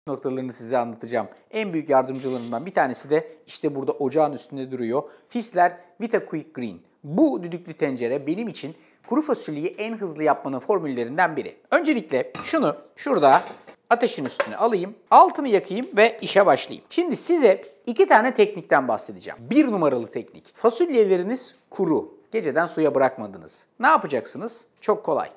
noktalarını size anlatacağım. En büyük yardımcılarından bir tanesi de işte burada ocağın üstünde duruyor. Fissler Vita Quick Green. Bu düdüklü tencere benim için kuru fasulyeyi en hızlı yapmanın formüllerinden biri. Öncelikle şunu şurada ateşin üstüne alayım, altını yakayım ve işe başlayayım. Şimdi size 2 tane teknikten bahsedeceğim. 1 numaralı teknik. Fasulyeleriniz kuru. Geceden suya bırakmadınız. Ne yapacaksınız? Çok kolay.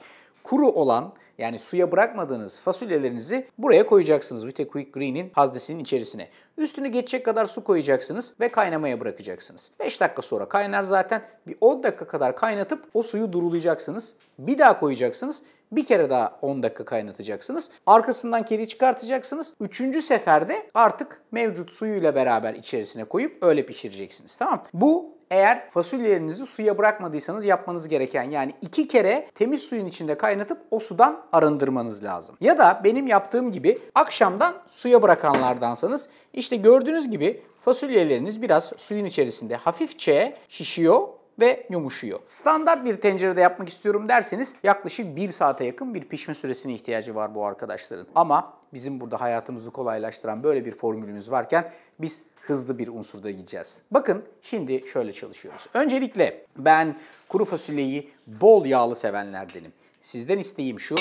Kuru olan, yani suya bırakmadığınız fasulyelerinizi buraya koyacaksınız. Vita Quick Green'in haznesinin içerisine. Üstünü geçecek kadar su koyacaksınız ve kaynamaya bırakacaksınız. 5 dakika sonra kaynar zaten. Bir 10 dakika kadar kaynatıp o suyu durulayacaksınız. Bir daha koyacaksınız. Bir kere daha 10 dakika kaynatacaksınız. Arkasından keri çıkartacaksınız. 3. seferde artık mevcut suyuyla beraber içerisine koyup öyle pişireceksiniz. Tamam? Bu eğer fasulyelerinizi suya bırakmadıysanız yapmanız gereken, yani 2 kere temiz suyun içinde kaynatıp o sudan arındırmanız lazım. Ya da benim yaptığım gibi akşamdan suya bırakanlardansanız işte gördüğünüz gibi fasulyeleriniz biraz suyun içerisinde hafifçe şişiyor ve yumuşuyor. Standart bir tencerede yapmak istiyorum derseniz yaklaşık 1 saate yakın bir pişme süresine ihtiyacı var bu arkadaşların. Ama bizim burada hayatımızı kolaylaştıran böyle bir formülümüz varken biz hızlı bir unsurda gideceğiz. Bakın şimdi şöyle çalışıyoruz. Öncelikle ben kuru fasulyeyi bol yağlı sevenlerdenim. Sizden isteğim şu: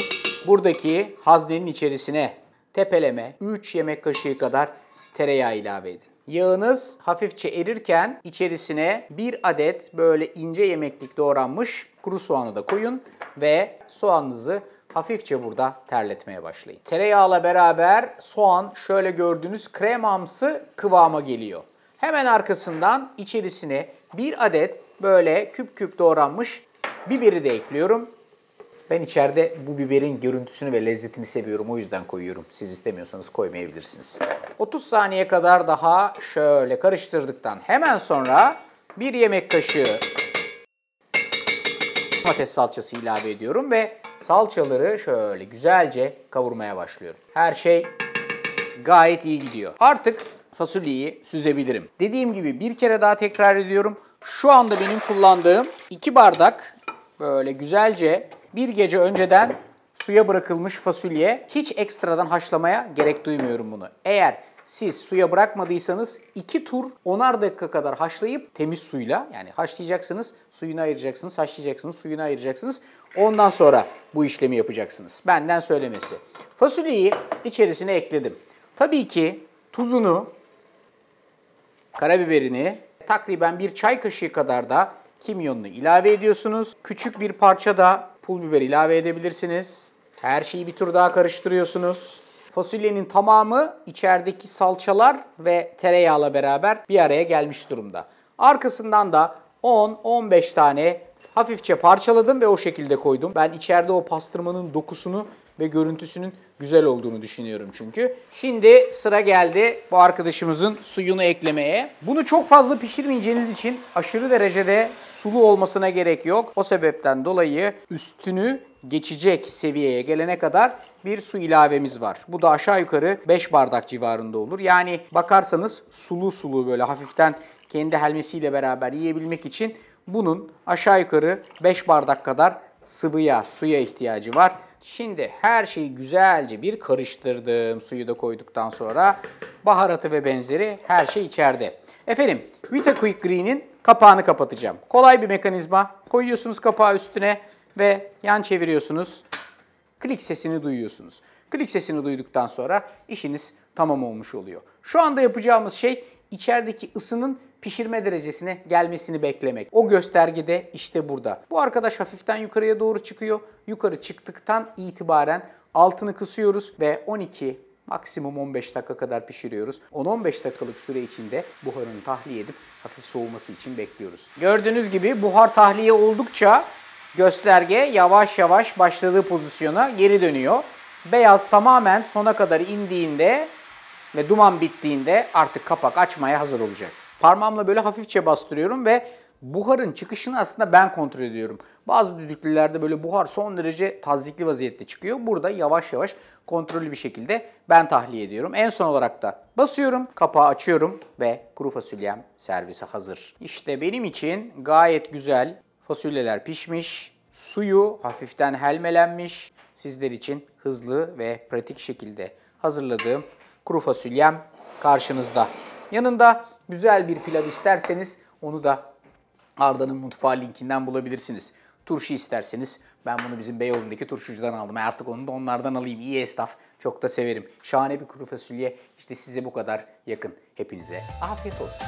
buradaki haznenin içerisine tepeleme 3 yemek kaşığı kadar tereyağı ilave edin. Yağınız hafifçe erirken içerisine 1 adet böyle ince yemeklik doğranmış kuru soğanı da koyun ve soğanınızı hafifçe burada terletmeye başlayın. Tereyağla beraber soğan şöyle gördüğünüz kremamsı kıvama geliyor. Hemen arkasından içerisine 1 adet böyle küp küp doğranmış biberi de ekliyorum. Ben içeride bu biberin görüntüsünü ve lezzetini seviyorum, o yüzden koyuyorum. Siz istemiyorsanız koymayabilirsiniz. 30 saniye kadar daha şöyle karıştırdıktan hemen sonra 1 yemek kaşığı domates salçası ilave ediyorum ve salçaları şöyle güzelce kavurmaya başlıyorum. Her şey gayet iyi gidiyor. Artık fasulyeyi süzebilirim. Dediğim gibi bir kere daha tekrar ediyorum. Şu anda benim kullandığım 2 bardak böyle güzelce bir gece önceden suya bırakılmış fasulye. Hiç ekstradan haşlamaya gerek duymuyorum bunu. Eğer siz suya bırakmadıysanız 2 tur 10'ar dakika kadar haşlayıp temiz suyla, yani haşlayacaksınız, suyunu ayıracaksınız, haşlayacaksınız, suyunu ayıracaksınız. Ondan sonra bu işlemi yapacaksınız. Benden söylemesi. Fasulyeyi içerisine ekledim. Tabii ki tuzunu, karabiberini, takriben 1 çay kaşığı kadar da kimyonunu ilave ediyorsunuz. Küçük bir parça da pul biber ilave edebilirsiniz. Her şeyi bir tur daha karıştırıyorsunuz. Fasulyenin tamamı içerideki salçalar ve tereyağla beraber bir araya gelmiş durumda. Arkasından da 10-15 tane hafifçe parçaladım ve o şekilde koydum. Ben içeride o pastırmanın dokusunu ve görüntüsünün güzel olduğunu düşünüyorum çünkü. Şimdi sıra geldi bu arkadaşımızın suyunu eklemeye. Bunu çok fazla pişirmeyeceğiniz için aşırı derecede sulu olmasına gerek yok. O sebepten dolayı üstünü geçecek seviyeye gelene kadar bir su ilavemiz var. Bu da aşağı yukarı 5 bardak civarında olur. Yani bakarsanız sulu sulu böyle hafiften kendi helmesiyle beraber yiyebilmek için bunun aşağı yukarı 5 bardak kadar sıvıya, suya ihtiyacı var. Şimdi her şeyi güzelce bir karıştırdım. Suyu da koyduktan sonra baharatı ve benzeri her şey içeride. Efendim, Vita Quick Green'in kapağını kapatacağım. Kolay bir mekanizma. Koyuyorsunuz kapağı üstüne ve yan çeviriyorsunuz. Klik sesini duyuyorsunuz. Klik sesini duyduktan sonra işiniz tamam olmuş oluyor. Şu anda yapacağımız şey içerideki ısının pişirme derecesine gelmesini beklemek. O gösterge de işte burada. Bu arkadaş hafiften yukarıya doğru çıkıyor. Yukarı çıktıktan itibaren altını kısıyoruz ve 12 maksimum 15 dakika kadar pişiriyoruz. 10-15 dakikalık süre içinde buharını tahliye edip hafif soğuması için bekliyoruz. Gördüğünüz gibi buhar tahliye oldukça gösterge yavaş yavaş başladığı pozisyona geri dönüyor. Beyaz tamamen sona kadar indiğinde ve duman bittiğinde artık kapak açmaya hazır olacak. Parmağımla böyle hafifçe bastırıyorum ve buharın çıkışını aslında ben kontrol ediyorum. Bazı düdüklülerde böyle buhar son derece tazyikli vaziyette çıkıyor. Burada yavaş yavaş kontrollü bir şekilde ben tahliye ediyorum. En son olarak da basıyorum, kapağı açıyorum ve kuru fasulyem servise hazır. İşte benim için gayet güzel fasulyeler pişmiş, suyu hafiften helmelenmiş. Sizler için hızlı ve pratik şekilde hazırladığım kuru fasulyem karşınızda. Yanında güzel bir pilav isterseniz onu da Arda'nın mutfağı linkinden bulabilirsiniz. Turşu isterseniz ben bunu bizim Beyoğlu'ndaki turşucudan aldım. Artık onu da onlardan alayım. İyi esnaf. Çok da severim. Şahane bir kuru fasulye işte size bu kadar yakın. Hepinize afiyet olsun.